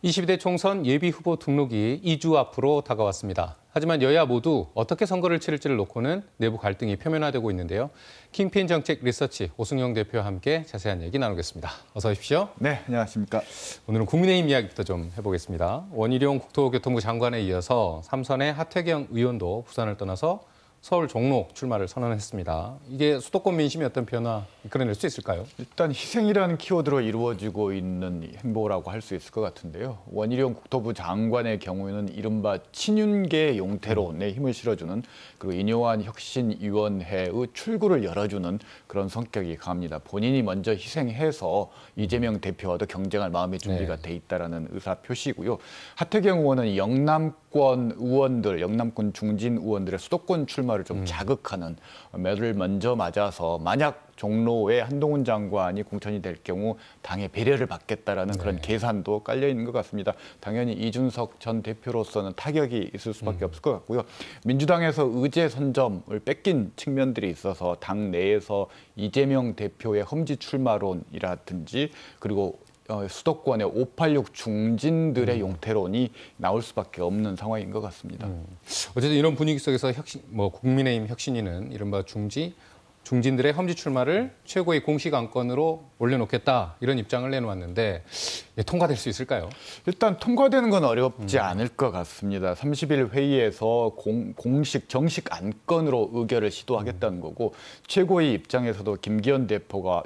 22대 총선 예비후보 등록이 2주 앞으로 다가왔습니다. 하지만 여야 모두 어떻게 선거를 치를지를 놓고는 내부 갈등이 표면화되고 있는데요. 킹핀 정책 리서치 오승영 대표와 함께 자세한 얘기 나누겠습니다. 어서 오십시오. 네, 안녕하십니까. 오늘은 국민의힘 이야기부터 좀 해보겠습니다. 원희룡 국토교통부 장관에 이어서 3선의 하태경 의원도 부산을 떠나서 서울 종로 출마를 선언했습니다. 이게 수도권 민심이 어떤 변화 이끌어낼 수 있을까요? 일단 희생이라는 키워드로 이루어지고 있는 행보라고 할 수 있을 것 같은데요. 원희룡 국토부 장관의 경우에는 이른바 친윤계 용태론에 힘을 실어주는, 그리고 인요한 혁신위원회의 출구를 열어주는 그런 성격이 강합니다. 본인이 먼저 희생해서 이재명 대표와도 경쟁할 마음의 준비가 돼 있다라는 의사 표시고요. 하태경 의원은 영남권 의원들, 영남권 중진 의원들의 수도권 출마를 좀 자극하는 매를 먼저 맞아서 만약 종로에 한동훈 장관이 공천이 될 경우 당의 배려를 받겠다라는 그런 계산도 깔려 있는 것 같습니다. 당연히 이준석 전 대표로서는 타격이 있을 수밖에 없을 것 같고요. 민주당에서 의제 선점을 뺏긴 측면들이 있어서 당 내에서 이재명 대표의 험지 출마론이라든지 그리고 수도권의 586 중진들의 용태론이 나올 수밖에 없는 상황인 것 같습니다. 어쨌든 이런 분위기 속에서 국민의힘 혁신위는 이른바 중진들의 험지 출마를 최고의 공식 안건으로 올려놓겠다 이런 입장을 내놓았는데 통과될 수 있을까요? 일단 통과되는 건 어렵지 않을 것 같습니다. 30일 회의에서 정식 안건으로 의결을 시도하겠다는 거고, 최고위 입장에서도 김기현 대표가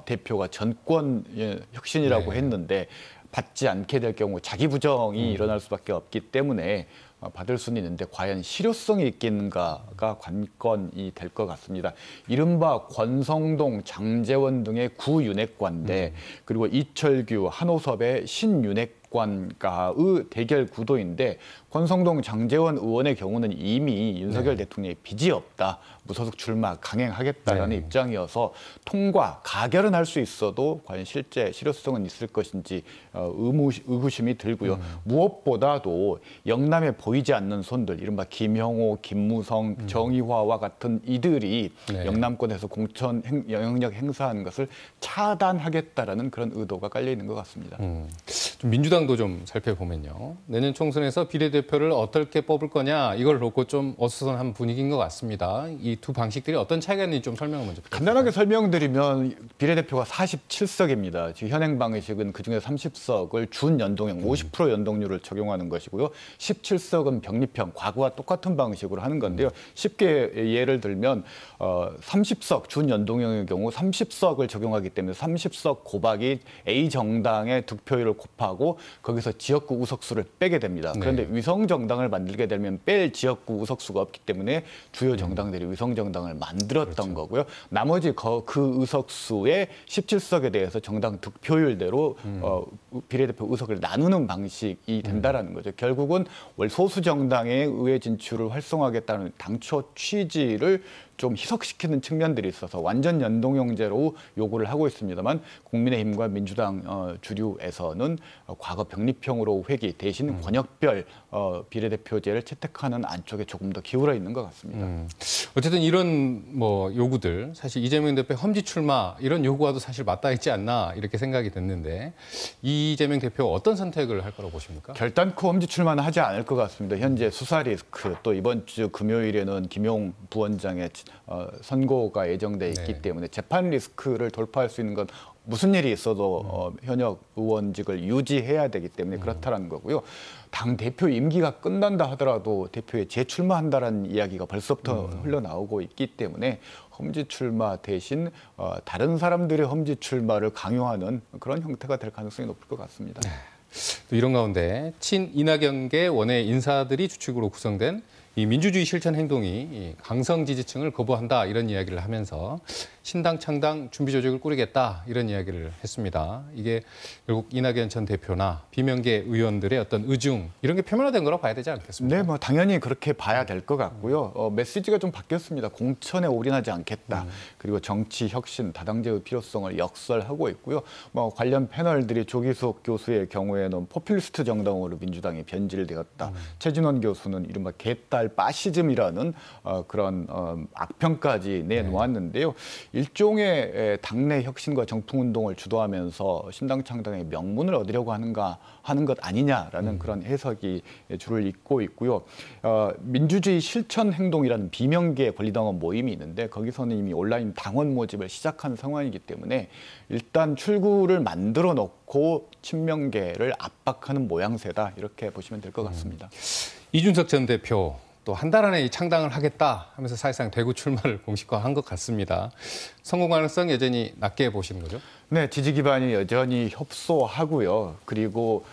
전권 혁신이라고 했는데 받지 않게 될 경우 자기 부정이 일어날 수밖에 없기 때문에 받을 수는 있는데 과연 실효성이 있겠는가가 관건이 될 것 같습니다. 이른바 권성동, 장제원 등의 구윤핵관대 그리고 이철규, 한호섭의 신윤핵관과의 대결 구도인데, 권성동, 장제원 의원의 경우는 이미 윤석열 대통령의 빚이 없다, 무소속 출마 강행하겠다라는 입장이어서 가결은 할 수 있어도 과연 실제 실효성은 있을 것인지 의구심이 들고요. 무엇보다도 영남에 보이지 않는 손들, 이른바 김형호, 김무성, 정의화와 같은 이들이 영남권에서 공천 영향력 행사하는 것을 차단하겠다라는 그런 의도가 깔려 있는 것 같습니다. 좀 민주당도 좀 살펴보면요. 내년 총선에서 비례대표를 어떻게 뽑을 거냐 이걸 놓고 좀 어수선한 분위기인 것 같습니다. 이 두 방식들이 어떤 차이가 있는지 좀 설명을 먼저 부탁드립니다. 간단하게 설명드리면 비례대표가 47석입니다. 지금 현행 방식은 그중에 30석을 준연동형 50% 연동률을 적용하는 것이고요. 17석은 병립형, 과거와 똑같은 방식으로 하는 건데요. 쉽게 예를 들면 30석 준연동형의 경우 30석을 적용하기 때문에 30석 곱하기 A 정당의 득표율을 곱하고 거기서 지역구 의석수를 빼게 됩니다. 그런데 위성정당을 만들게 되면 뺄 지역구 의석수가 없기 때문에 주요 정당들이 위성정당을 만들었던 거고요. 나머지 그 의석수의 17석에 대해서 정당 득표율대로 비례대표 의석을 나누는 방식이 된다라는 거죠. 결국은 소수 정당의 의회 진출을 활성화하겠다는 당초 취지를 좀 희석시키는 측면들이 있어서 완전 연동형제로 요구를 하고 있습니다만, 국민의힘과 민주당 주류에서는 과거 병립형으로 회귀 대신 권역별 비례대표제를 채택하는 안쪽에 조금 더 기울어 있는 것 같습니다. 어쨌든 이런 요구들, 사실 이재명 대표 험지 출마 이런 요구와도 사실 맞닿아 있지 않나 이렇게 생각이 됐는데, 이재명 대표가 어떤 선택을 할 거라고 보십니까? 결단코 험지 출마는 하지 않을 것 같습니다. 현재 수사 리스크, 또 이번 주 금요일에는 김용 부원장의 선고가 예정돼 있기 때문에 재판 리스크를 돌파할 수 있는 건 무슨 일이 있어도 현역 의원직을 유지해야 되기 때문에 그렇다는 거고요. 당 대표 임기가 끝난다 하더라도 대표에 재출마한다라는 이야기가 벌써부터 흘러나오고 있기 때문에 험지 출마 대신 다른 사람들의 험지 출마를 강요하는 그런 형태가 될 가능성이 높을 것 같습니다. 또 이런 가운데 친이낙연계 원외 인사들이 주축으로 구성된 이 민주주의 실천 행동이 강성 지지층을 거부한다 이런 이야기를 하면서 신당 창당 준비 조직을 꾸리겠다 이런 이야기를 했습니다. 이게 결국 이낙연 전 대표나 비명계 의원들의 어떤 의중 이런 게 표면화된 거라고 봐야 되지 않겠습니까? 네, 당연히 그렇게 봐야 될 것 같고요. 메시지가 좀 바뀌었습니다. 공천에 올인하지 않겠다. 그리고 정치 혁신, 다당제의 필요성을 역설하고 있고요. 관련 패널들이 조기숙 교수의 경우에는 포퓰리스트 정당으로 민주당이 변질되었다. 최진원 교수는 이른바 개딸 파시즘이라는 그런 악평까지 내놓았는데요. 일종의 당내 혁신과 정풍운동을 주도하면서 신당 창당의 명분을 얻으려고 하는 것 아니냐라는 그런 해석이 줄을 잇고 있고요. 민주주의 실천 행동이라는 비명계 권리당원 모임이 있는데 거기서는 이미 온라인 당원 모집을 시작한 상황이기 때문에 일단 출구를 만들어 놓고 친명계를 압박하는 모양새다 이렇게 보시면 될 것 같습니다. 이준석 전 대표 또 한 달 안에 창당을 하겠다 하면서 사실상 대구 출마를 공식화한 것 같습니다. 성공 가능성 여전히 낮게 보시는 거죠? 네, 지지 기반이 여전히 협소하고요. 그리고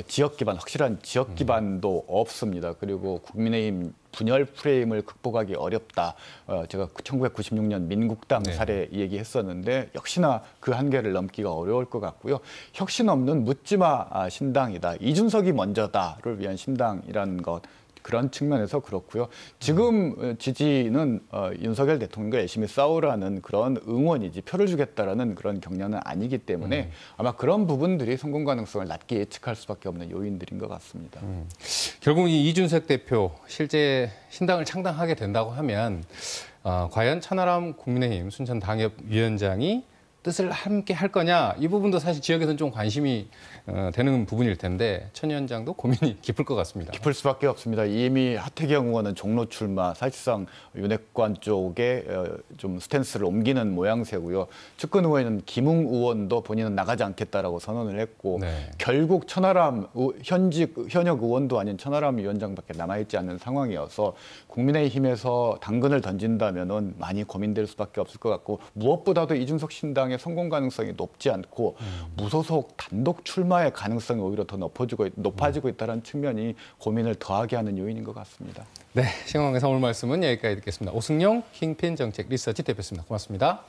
지역 기반, 확실한 지역 기반도 없습니다. 그리고 국민의힘 분열 프레임을 극복하기 어렵다. 제가 1996년 민국당 네. 사례 얘기했었는데 역시나 그 한계를 넘기가 어려울 것 같고요. 혁신 없는 묻지마 신당이다. 이준석이 먼저다를 위한 신당이라는 것. 그런 측면에서 그렇고요. 지금 지지는 윤석열 대통령과 열심히 싸우라는 그런 응원이지 표를 주겠다라는 그런 격려는 아니기 때문에 아마 그런 부분들이 성공 가능성을 낮게 예측할 수밖에 없는 요인들인 것 같습니다. 결국 이 이준석 대표 실제 신당을 창당하게 된다고 하면 과연 천하람 국민의힘 순천 당협위원장이 뜻을 함께 할 거냐 이 부분도 사실 지역에서는 좀 관심이 되는 부분일 텐데 천 위원장도 고민이 깊을 것 같습니다. 깊을 수밖에 없습니다. 이미 하태경 의원은 종로 출마, 사실상 윤핵관 쪽에 좀 스탠스를 옮기는 모양새고요. 측근 의원은 김웅 의원도 본인은 나가지 않겠다라고 선언을 했고 네. 결국 천하람 현역 의원도 아닌 천하람 위원장밖에 남아있지 않는 상황이어서 국민의힘에서 당근을 던진다면은 많이 고민될 수밖에 없을 것 같고 무엇보다도 이준석 신당의 성공 가능성이 높지 않고 무소속 단독 출마의 가능성이 오히려 더 높아지고 있다는 측면이 고민을 더하게 하는 요인인 것 같습니다. 네, 신광에서 오늘 말씀은 여기까지 듣겠습니다. 오승용 킹핀 정책 리서치 대표였습니다. 고맙습니다.